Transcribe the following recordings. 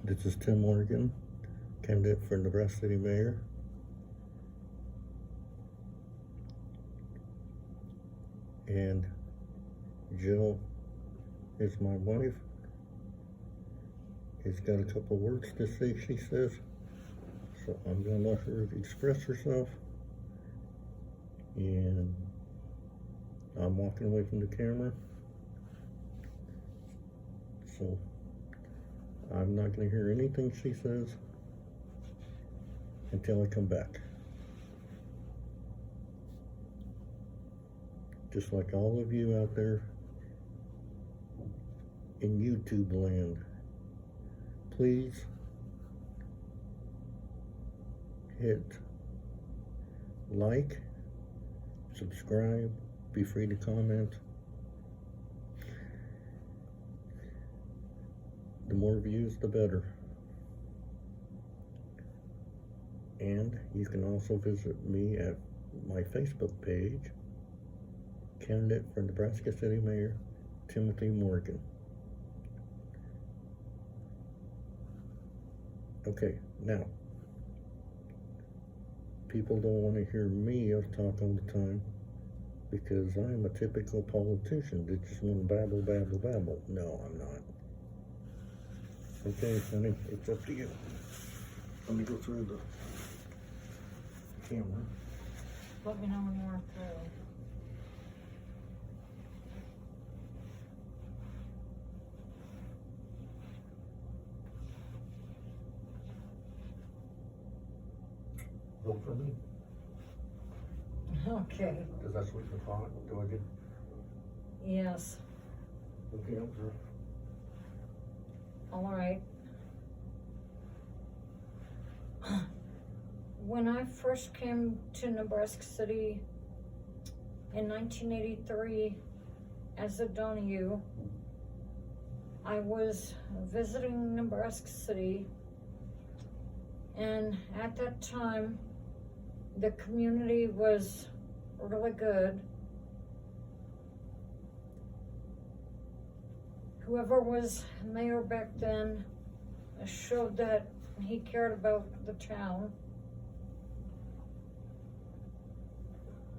This is Tim Morgan, candidate for Nebraska City Mayor. And Jill is my wife. It's got a couple words to say, she says. So I'm going to let her express herself. And I'm walking away from the camera. So I'm not going to hear anything she says until I come back. Just like all of you out there in YouTube land, please hit like, subscribe, be free to comment. The more views, the better. And you can also visit me at my Facebook page, candidate for Nebraska City Mayor, Timothy Morgan. Okay, now, people don't want to hear me talk all the time because I'm a typical politician that just want to babble, babble, babble. No, I'm not. Okay, honey, it's up to you. Let me go through the camera. Let me know when you're through. Vote for me. Okay. Does that sweeten the pot? Do I get? Yes. Okay, I'm through. All right. When I first came to Nebraska City in 1983 as a Donahue, I was visiting Nebraska City, and at that time, the community was really good. Whoever was mayor back then showed that he cared about the town,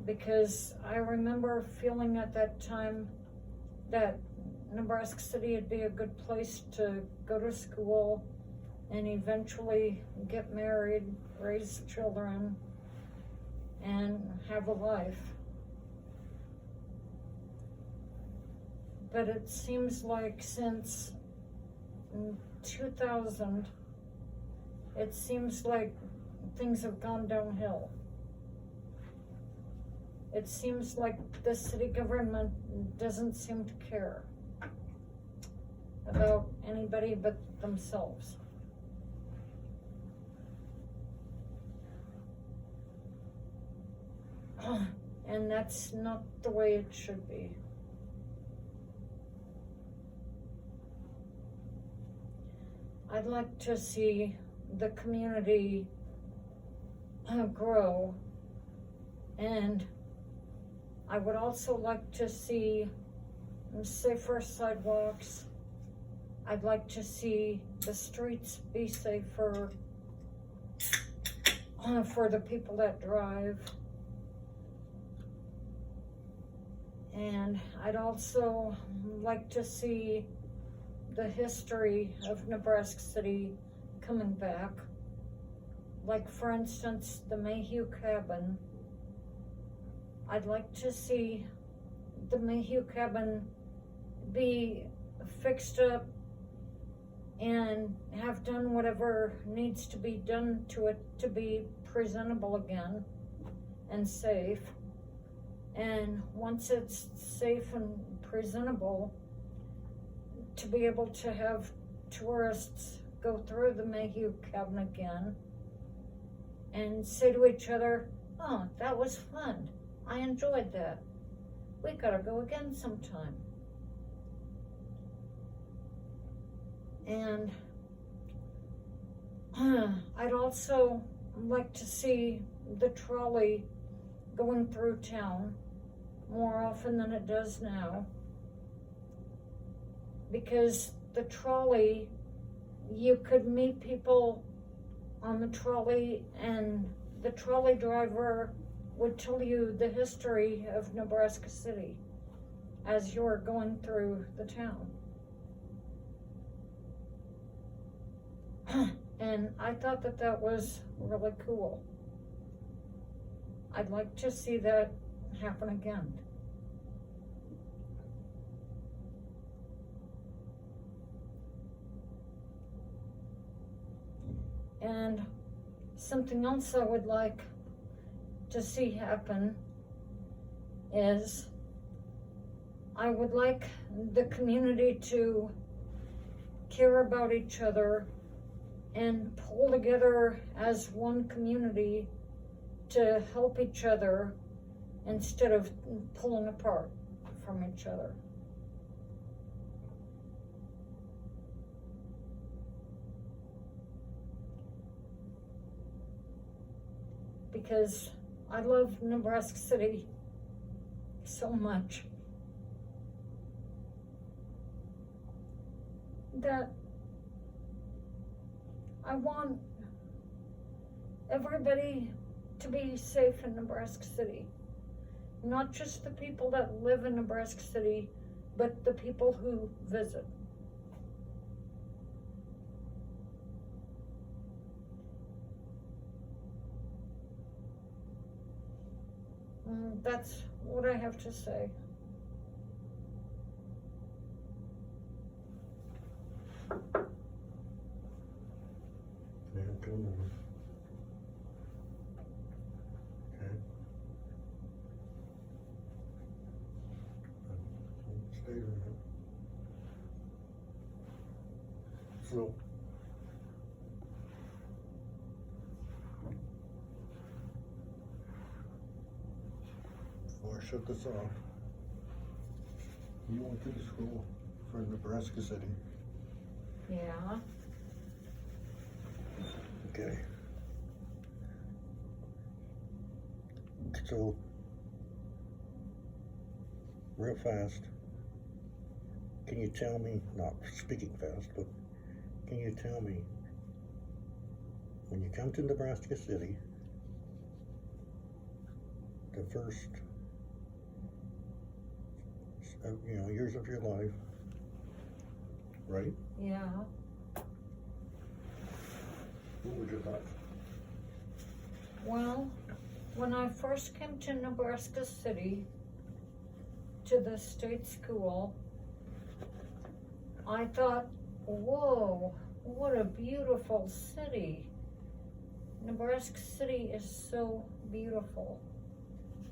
because I remember feeling at that time that Nebraska City would be a good place to go to school and eventually get married, raise children, and have a life. But it seems like since 2000, it seems like things have gone downhill. It seems like the city government doesn't seem to care about anybody but themselves. And that's not the way it should be. I'd like to see the community grow, and I would also like to see safer sidewalks. I'd like to see the streets be safer for the people that drive. And I'd also like to see the history of Nebraska City coming back. Like, for instance, the Mayhew Cabin. I'd like to see the Mayhew Cabin be fixed up and have done whatever needs to be done to it to be presentable again and safe. And once it's safe and presentable, to be able to have tourists go through the Mayhew Cabin again and say to each other, "Oh, that was fun. I enjoyed that. We gotta go again sometime." And I'd also like to see the trolley going through town more often than it does now, because the trolley you could meet people on the trolley, and the trolley driver would tell you the history of Nebraska City as you're going through the town. And I thought that that was really cool. I'd like to see that happen again. And something else I would like to see happen is I would like the community to care about each other and pull together as one community to help each other instead of pulling apart from each other. Because I love Nebraska City so much that I want everybody to be safe in Nebraska City. Not just the people that live in Nebraska City, but the people who visit. That's what I have to say. Yeah, come on. Okay. Stay around. So. Before I shut this off, you went to the school for Nebraska City. Yeah. Okay. So, real fast, can you tell me, not speaking fast, but can you tell me, when you come to Nebraska City, the first, years of your life, right? Yeah. What were your thoughts? Well, when I first came to Nebraska City, to the state school, I thought, whoa, what a beautiful city. Nebraska City is so beautiful.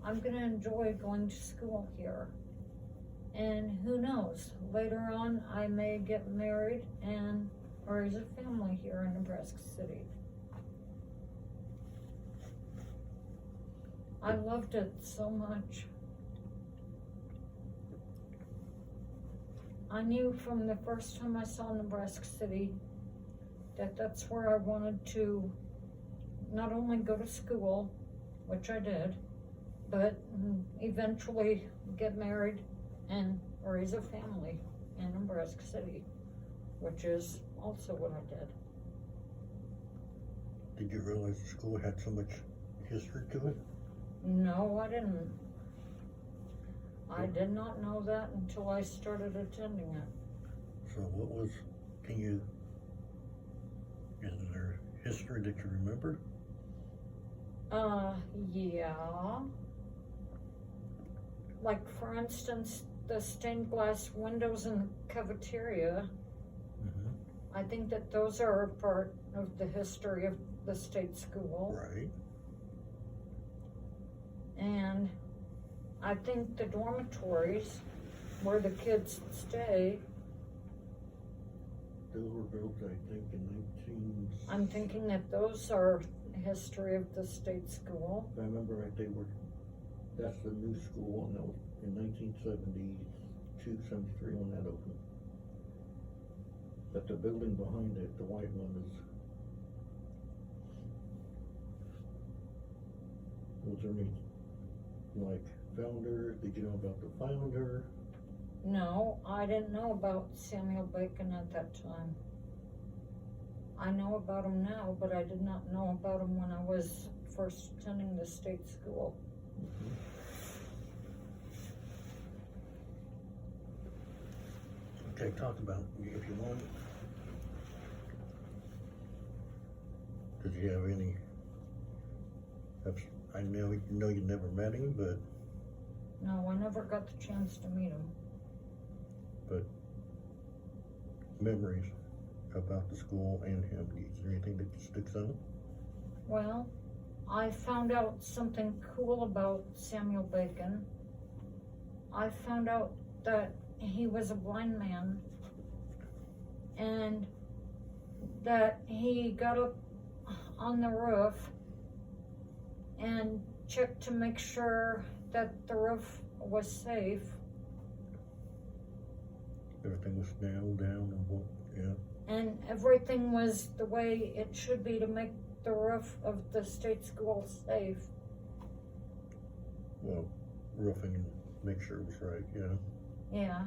I'm gonna enjoy going to school here. And who knows, later on I may get married and raise a family here in Nebraska City. I loved it so much. I knew from the first time I saw Nebraska City that that's where I wanted to not only go to school, which I did, but eventually get married and raise a family in Nebraska City, which is also what I did. Did you realize the school had so much history to it? No, I didn't. I did not know that until I started attending it. So what was, is there history that you remember? Yeah. Like, for instance, the stained glass windows in the cafeteria. Mm-hmm. I think that those are a part of the history of the state school. Right. And I think the dormitories where the kids stay, Those were built, I think, in 19... I'm thinking that those are history of the state school. If I remember right, that's the new school, and that was in 1972, 73 when that opened. But the building behind it, the white one, was there any, like, founder? Did you know about the founder? No, I didn't know about Samuel Bacon at that time. I know about them now, but I did not know about them when I was first attending the state school. Okay, talk about it if you want. Did you have any? I know you never met him, but No, I never got the chance to meet him. memories about the school and him. Is there anything that sticks out? Well, I found out something cool about Samuel Bacon. I found out that he was a blind man and that he got up on the roof and checked to make sure that the roof was safe. Everything was nailed down and what? Yeah. And everything was the way it should be to make the roof of the state school safe. Well, roofing and make sure it was right. Yeah. Yeah.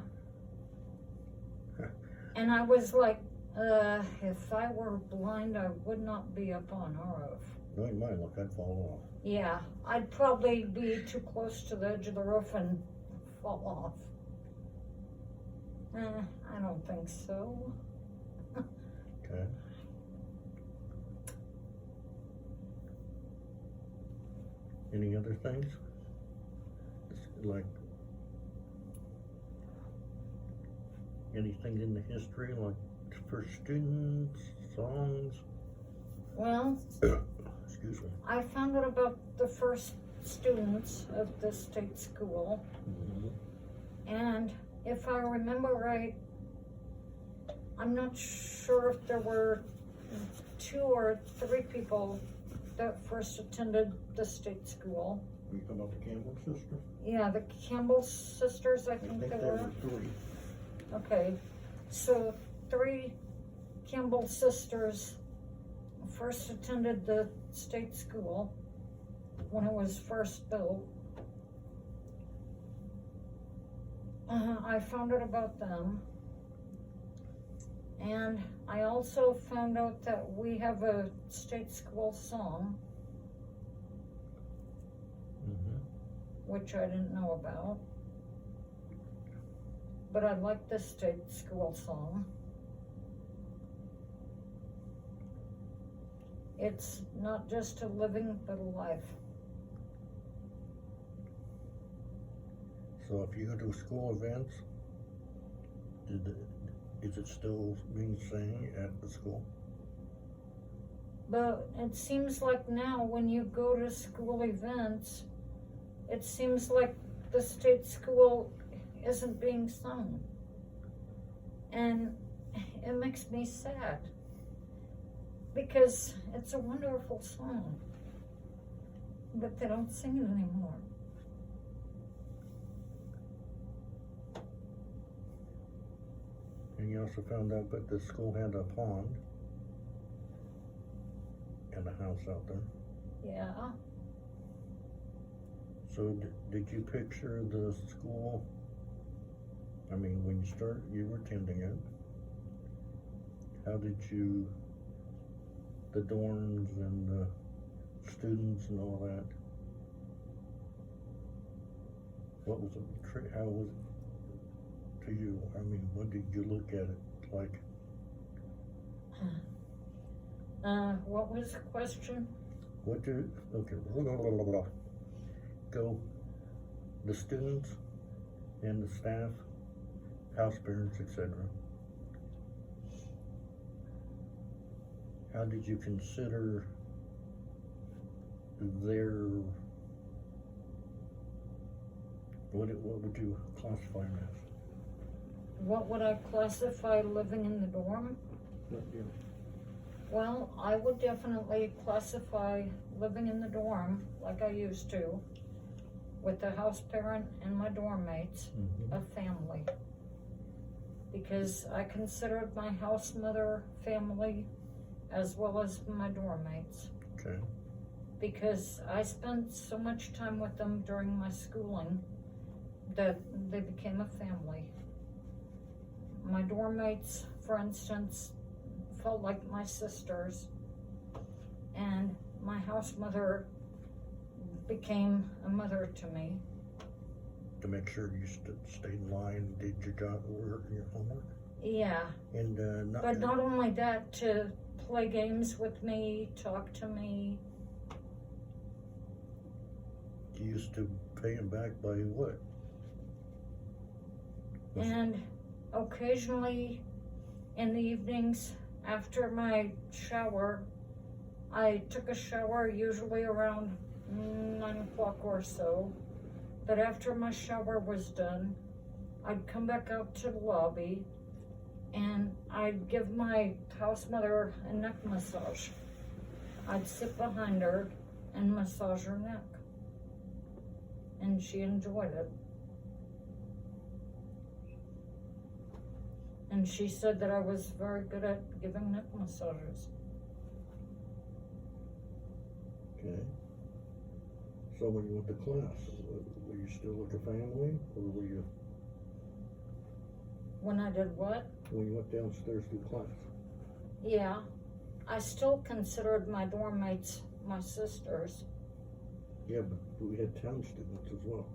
And I was like, if I were blind, I would not be up on a roof. Knowing my luck, I'd fall off. Yeah, I'd probably be too close to the edge of the roof and fall off. I don't think so. Okay. Any other things? It's like anything in the history, like for students, songs? Well, Excuse me. I found out about the first students of the state school, and if I remember right, I'm not sure if there were 2 or 3 people that first attended the state school. Are you talking about the Campbell sister? Yeah, the Campbell sisters, I think they there were. were 3. Okay, so 3 Campbell sisters first attended the state school when it was first built. I found out about them. And I also found out that we have a state school song, which I didn't know about. But I like the state school song. It's not just a living, but a life. So if you go to school events, is it still being sang at the school? But it seems like now when you go to school events, it seems like the state school isn't being sung. And it makes me sad because it's a wonderful song, but they don't sing it anymore. And you also found out that the school had a pond and a house out there. Yeah. So did you picture the school? I mean, when you were attending it, how did you, the dorms and the students and all that, what was it, how was it to you? I mean, what did you look at it like? What was the question? Okay, go, the students and the staff, house parents, etc. How did you consider their, what would you classify them as? What would I classify living in the dorm? Yeah. Well, I would definitely classify living in the dorm, like I used to, with the house parent and my dorm mates, a family. Because I considered my house mother family as well as my dorm mates. Okay. Because I spent so much time with them during my schooling that they became a family. My dorm mates, for instance, felt like my sisters. And my house mother became a mother to me. To make sure you stayed in line, did your job, work, your homework? Yeah, And, but not only that, to play games with me, talk to me. you used to pay them back by what? And occasionally in the evenings after my shower, I took a shower usually around 9 o'clock or so. But after my shower was done, I'd come back out to the lobby and I'd give my house mother a neck massage. I'd sit behind her and massage her neck. And she enjoyed it. And she said that I was very good at giving neck massages. Okay. So when you went to class, were you still like a family, or were you, When I did what? when you went downstairs to class? Yeah, I still considered my dorm mates my sisters. Yeah, but we had town students as well,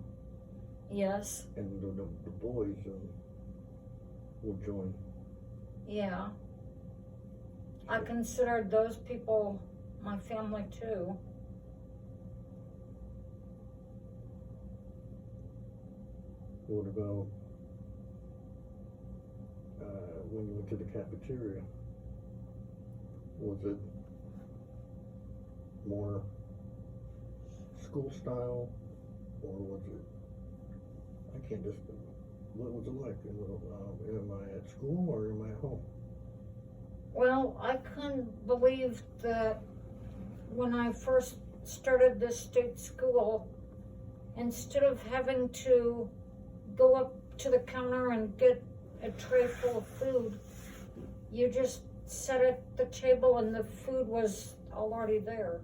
Yes, and the boys would join. yeah. I considered those people my family too. What about when you went to the cafeteria? Was it more school style, or was it? I can't just. What was it like? Am I at school or am I at home? Well, I couldn't believe that when I first started this state school, instead of having to go up to the counter and get a tray full of food, you just sat at the table and the food was already there.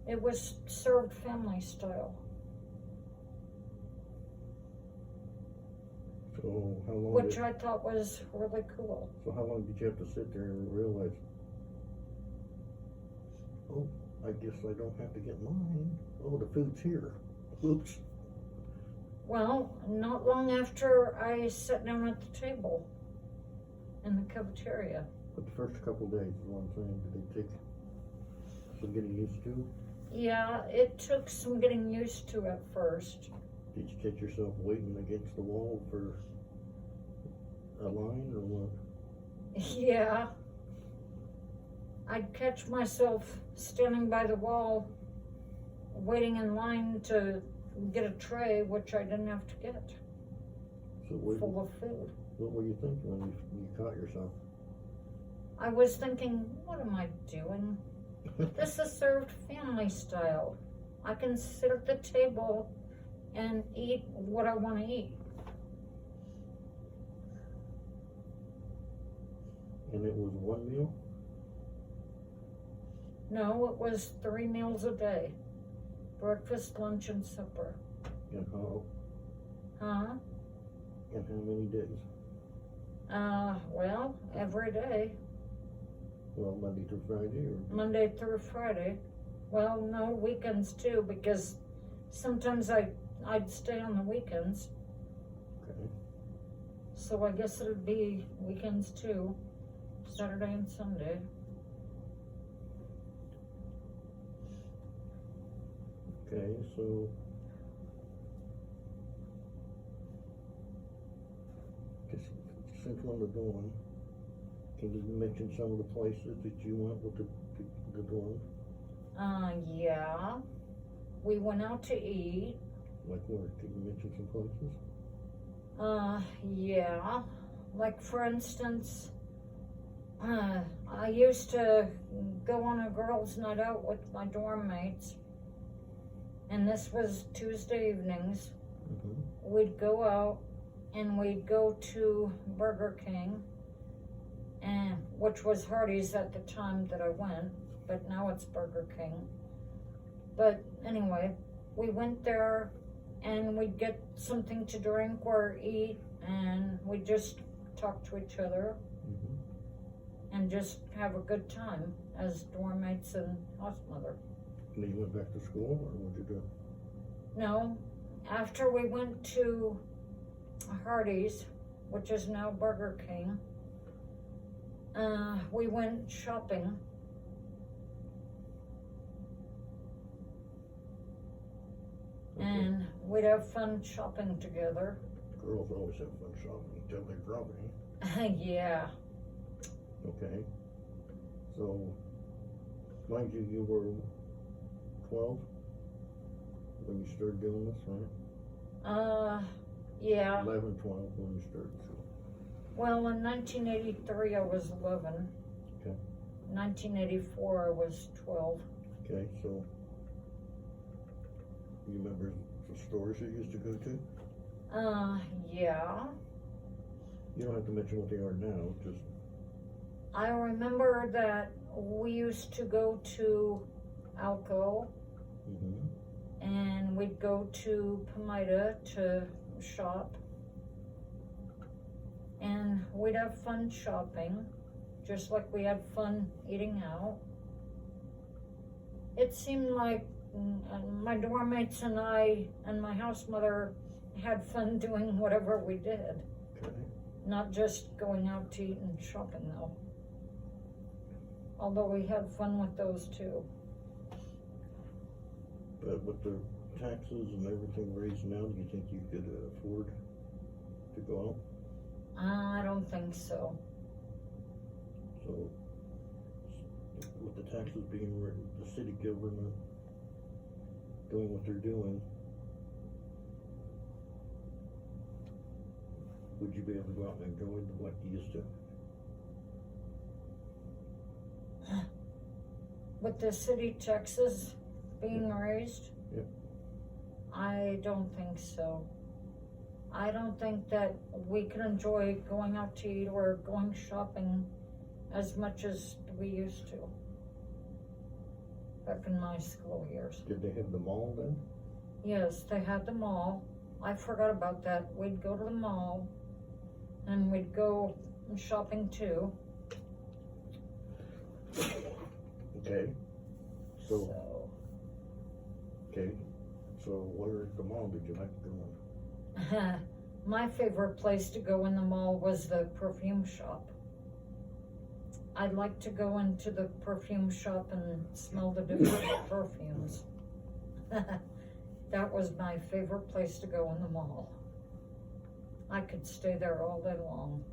It was served family style, So how long? which I thought was really cool. So how long did you have to sit there and realize? Oh, I guess I don't have to get mine. Oh, the food's here. Oops. Well, not long after I sat down at the table in the cafeteria. But the first couple days is what I'm saying. Did they take some getting used to? Yeah, it took some getting used to at first. Did you catch yourself waiting against the wall for a line or what? Yeah. I'd catch myself standing by the wall, waiting in line to get a tray, which I didn't have to get, So full of food. what were you thinking when you caught yourself? I was thinking, what am I doing? This is served family style. I can sit at the table and eat what I want to eat. And it was one meal? No, it was 3 meals a day. Breakfast, lunch, and supper. And how many days? Well, every day. Well, Monday through Friday, or? Monday through Friday. Well, no, weekends too, because sometimes I'd stay on the weekends. Okay. So I guess it'd be weekends too, Saturday and Sunday. Okay, so just since when we're going, can you mention some of the places that you went with the dorm? Yeah. We went out to eat. Like where? Can you mention some places? Yeah. Like for instance, I used to go on a girls' night out with my dorm mates. And this was Tuesday evenings. Mm-hmm. We'd go out and we'd go to Burger King, and which was Hardee's at the time that I went, but now it's Burger King. But anyway, we went there and we'd get something to drink or eat, and we'd just talk to each other. Mm-hmm. and just have a good time as dorm mates and house mother. And then you went back to school, or what'd you do? No, after we went to Hardee's, which is now Burger King, we went shopping. Okay. And we'd have fun shopping together. Girls always have fun shopping until they're grumpy. Yeah. Okay. So, mind you, you were 12 when you started doing this, right? Yeah. 11, 12 when you started. So. Well, in 1983 I was 11. Okay. 1984 I was 12. Okay, so you remember the stores you used to go to? Yeah. You don't have to mention what they are now, just I remember that we used to go to Alco and we'd go to Pomida to shop. And we'd have fun shopping, just like we had fun eating out. It seemed like my dorm mates and I and my house mother had fun doing whatever we did. okay. Not just going out to eat and shopping though. Although we had fun with those too. But with the taxes and everything raised now, do you think you could afford to go out? I don't think so. So, with the taxes being written, the city government doing what they're doing, would you be able to go out and enjoy like you used to? With the city taxes being raised? Yep. I don't think so. I don't think that we can enjoy going out to eat or going shopping as much as we used to back in my school years. Did they have the mall then? Yes, they had the mall. I forgot about that. We'd go to the mall and we'd go shopping too. Okay. So, So, okay. So where at the mall did you like to go in? my favorite place to go in the mall was the perfume shop. I'd like to go into the perfume shop and smell the different perfumes. That was my favorite place to go in the mall. I could stay there all day long,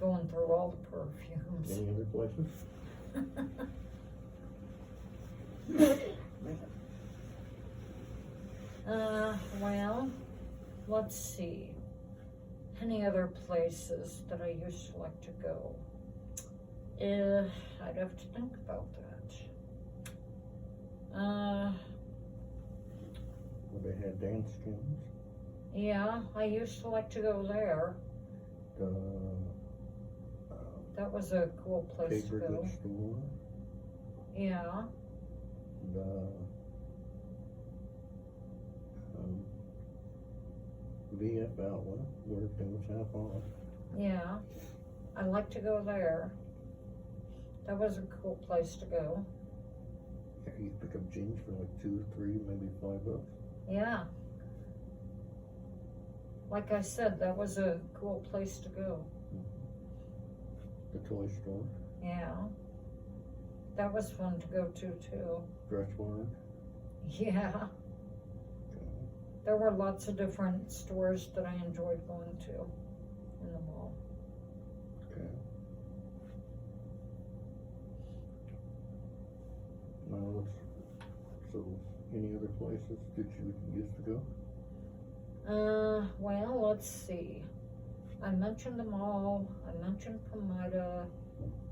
going through all the perfumes. Any other places? Well, let's see. Any other places that I used to like to go? I'd have to think about that. Well, they had dance camps. Yeah, I used to like to go there. The That was a cool place to paper go. goods store. Yeah, The VF outlet where things half off. yeah. I like to go there. That was a cool place to go. Yeah, you pick up jeans for like $2, $3, maybe $5. Yeah. Like I said, that was a cool place to go. The toy store, Yeah. That was fun to go to too. dress barn. Yeah. Okay. There were lots of different stores that I enjoyed going to in the mall. Okay. Now so any other places that you used to go? Well, let's see. I mentioned the mall, I mentioned Pomida,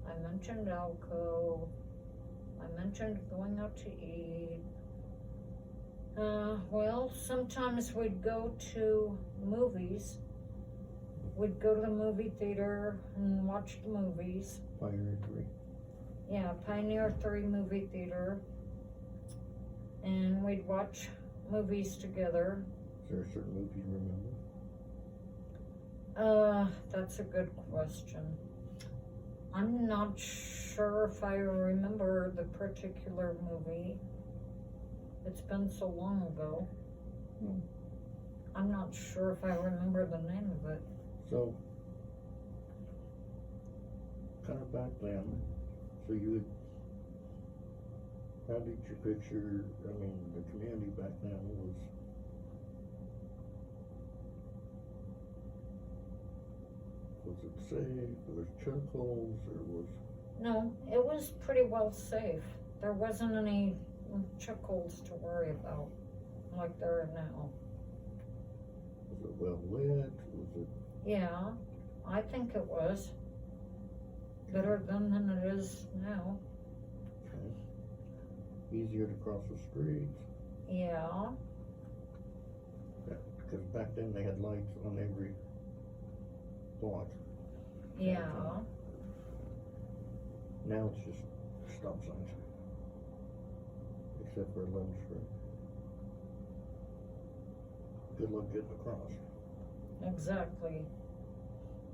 I mentioned Alco, I mentioned going out to eat. Well, sometimes we'd go to movies. We'd go to the movie theater and watch the movies. Pioneer 3. Yeah, Pioneer 3 movie theater. And we'd watch movies together. Is there a certain movie you remember? That's a good question. I'm not sure if I remember the particular movie. It's been so long ago. I'm not sure if I remember the name of it. So, kind of back then, so you would, how did you picture, I mean, the community back then was it safe, was chuck holes, or was, No, it was pretty well safe. There wasn't any chuck holes to worry about like there are now. was it well lit, was it, Yeah, I think it was better than it is now. okay, easier to cross the streets? Yeah, Yeah, because back then they had lights on every block. yeah. Now it's just stop signs. Except for 11th Street. Good luck getting across. Exactly.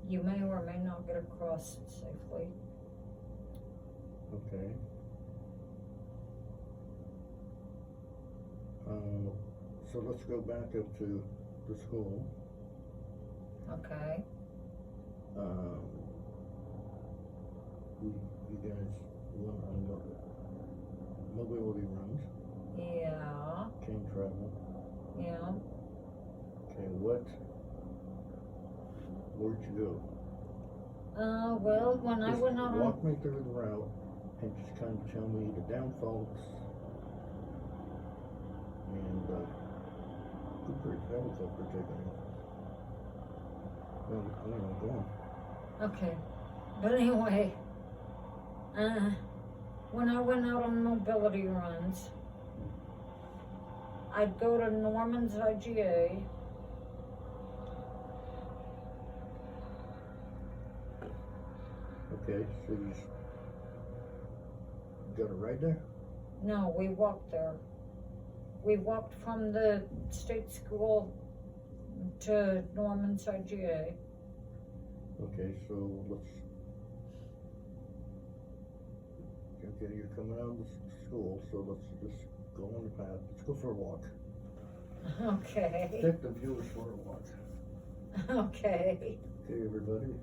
You may or may not get across it safely. Okay. So let's go back up to the school. Okay. You guys went on mobility runs, Yeah, can travel. yeah. Okay, where'd you go? Well, when I Just went out on, walk me through the route and just kind of tell me the downfalls and Cooper helicopter taking off. Well, go on. okay. But anyway, when I went out on mobility runs, I'd go to Norman's IGA. Okay, so you got a ride there? No, we walked there. We walked from the state school to Norman's IGA. Okay, so okay, you're coming out of the school, so let's just go on the path. Let's go for a walk. Okay. Take the viewers for a walk. Okay. Okay, everybody,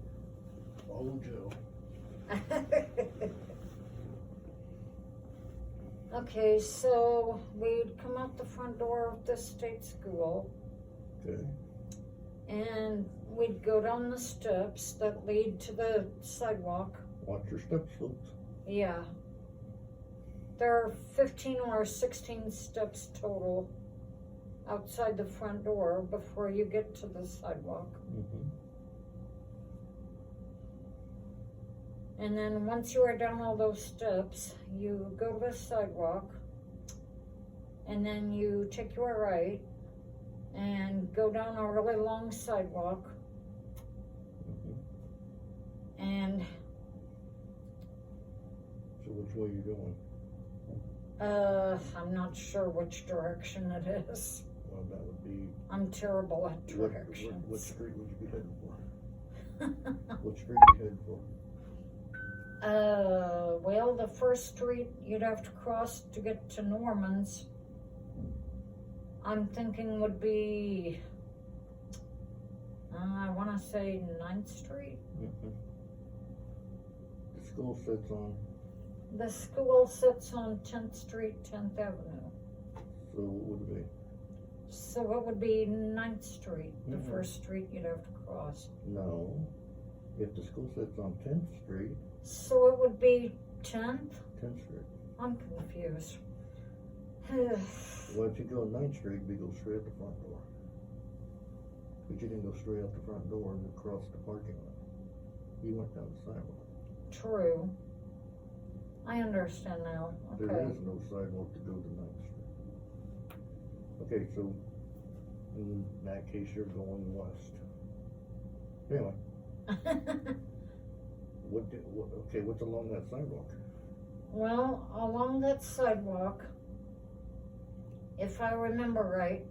follow Joe. Okay, so we'd come out the front door of the state school Okay, and we'd go down the steps that lead to the sidewalk. watch your steps, folks. Yeah. There are 15 or 16 steps total outside the front door before you get to the sidewalk. Mm-hmm. And then once you are down all those steps, you go to the sidewalk, and then you take your right and go down a really long sidewalk, Mm-hmm. and So which way you going? I'm not sure which direction it is. Well, that would be, I'm terrible at what directions. street would you be heading for? What street you heading for? Well, the first street you'd have to cross to get to Norman's, I'm thinking would be, I want to say 9th Street. Mm-hmm. The school sits on, The school sits on 10th Street, 10th Avenue. so what would it be? So it would be 9th Street, the Mhm. first street you'd have to cross. No, if the school sits on 10th Street, So it would be 10th? 10th Street. I'm confused. Well, if you go 9th Street, we go straight out the front door. But you didn't go straight out the front door and across the parking lot. You went down the sidewalk. True. I understand now. There Okay. is no sidewalk to go to 9th Street. Okay, so in that case, you're going west. Anyway, what's along that sidewalk? Well, along that sidewalk, if I remember right,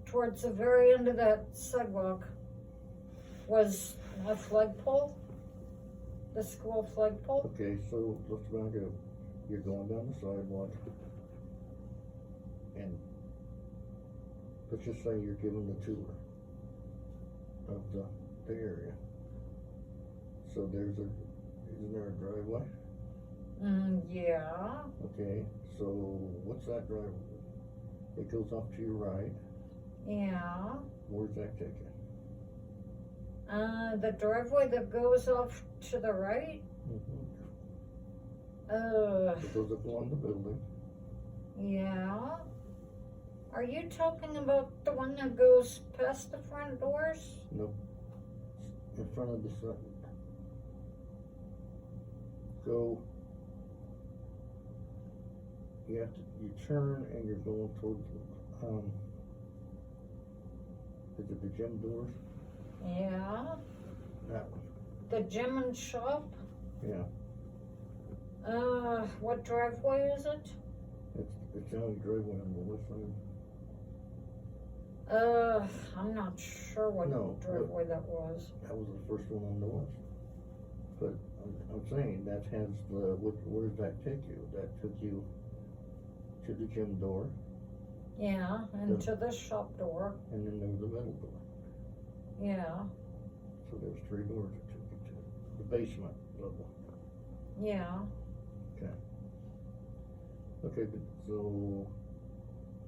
towards the very end of that sidewalk, was a flagpole, the school flagpole. Okay, so let's back up. You're going down the sidewalk, and let's just say you're given the tour of the area. So isn't there a driveway? Yeah. Okay, so what's that driveway? It goes off to your right. Yeah. Where's that take you? The driveway that goes off to the right. It goes up along the building. Yeah. Are you talking about the one that goes past the front doors? Nope. In front of the side. Go. You turn and you're going towards, is it the gym doors? Yeah. That one. The gym and shop? Yeah. What driveway is it? It's the only driveway on the west side. I'm not sure what driveway that was. That was the first one on the west. But I'm saying that has where does that take you? That took you to the gym door. Yeah, and to the shop door. And then there was the middle door. Yeah. So there's 3 doors that took you to the basement level. Yeah. Okay, but so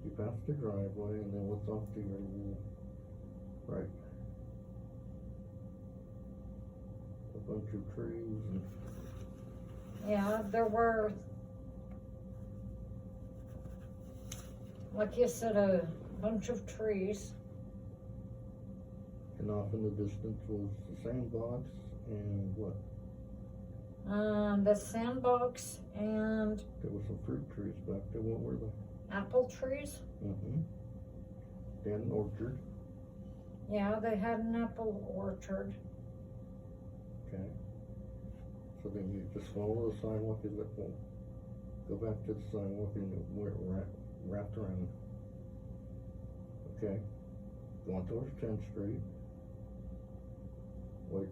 you pass the driveway, and then what's off to your right? A bunch of trees and Yeah, there were, like you said, a bunch of trees. and off in the distance was the sandbox and what? The sandbox and There were some fruit trees back there. What were they? apple trees. They had an orchard. Yeah, they had an apple orchard. Okay. So then you just follow the sidewalk as it won't. Go back to the sidewalk and where it wrapped around. Okay. Going towards 10th Street. Like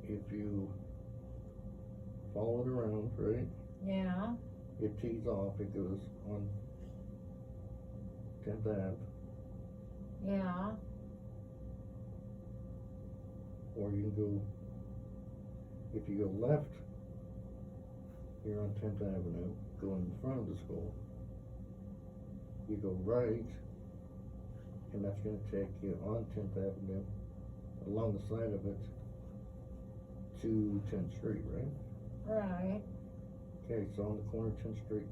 if you follow it around, right? Yeah. It tees off, it goes on 10th Ave, Yeah. or you can go, if you go left, you're on 10th Avenue, go in front of the school. You go right, and that's gonna take you on 10th Avenue, along the side of it, to 10th Street, right? Right. Okay, so on the corner of 10th Street,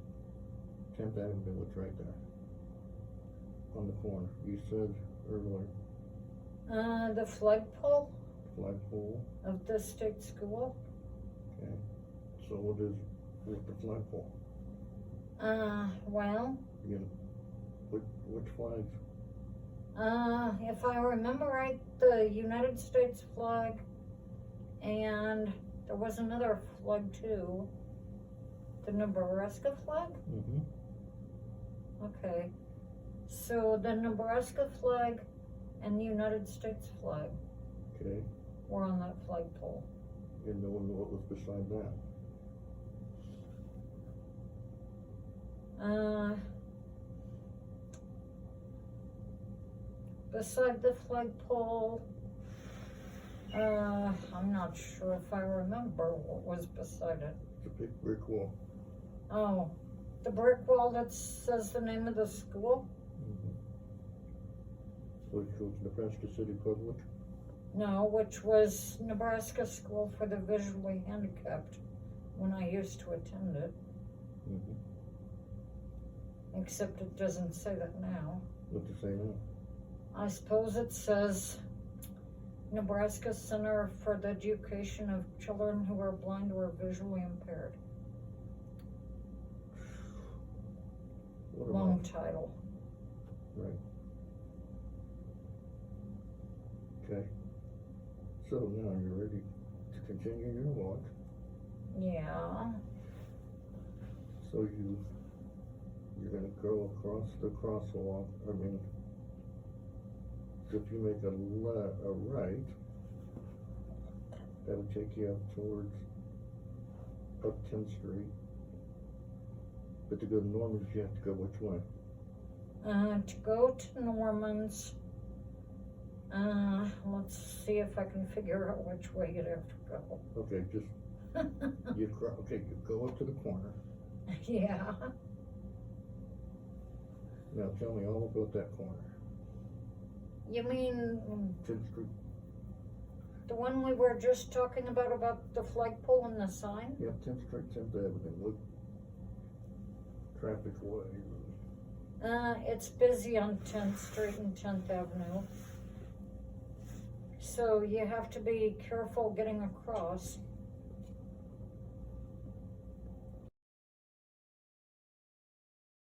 10th Avenue, it's right there. On the corner, you said earlier, The flagpole flagpole, of the state school. okay. So what is with the flagpole? Well, You know, which flags? if I remember right, the United States flag, and there was another flag too. The Nebraska flag? Okay. So the Nebraska flag and the United States flag Okay, were on that flagpole. and no one knew what was beside that. Beside the flagpole, I'm not sure if I remember what was beside it. It's a big brick wall. Oh, the brick wall that says the name of the school? Which was Nebraska City Public. No, which was Nebraska School for the Visually Handicapped when I used to attend it. Except it doesn't say that now. What to say now? I suppose it says Nebraska Center for the Education of Children who are blind or visually impaired. What Long about? title. Right. Okay. So now you're ready to continue your walk. Yeah. So you're gonna go across the crosswalk. So if you make a right, That would take you out towards up 10th Street. But to go to Norman's, you have to go which way? To go to Norman's, let's see if I can figure out which way you'd have to go. Okay, just, you go up to the corner. Yeah. Now tell me all about that corner. You mean 10th Street? the one we were just talking about the flagpole and the sign? Yeah, 10th Street, 10th Avenue. What traffic way? It's busy on 10th Street and 10th Avenue. So you have to be careful getting across.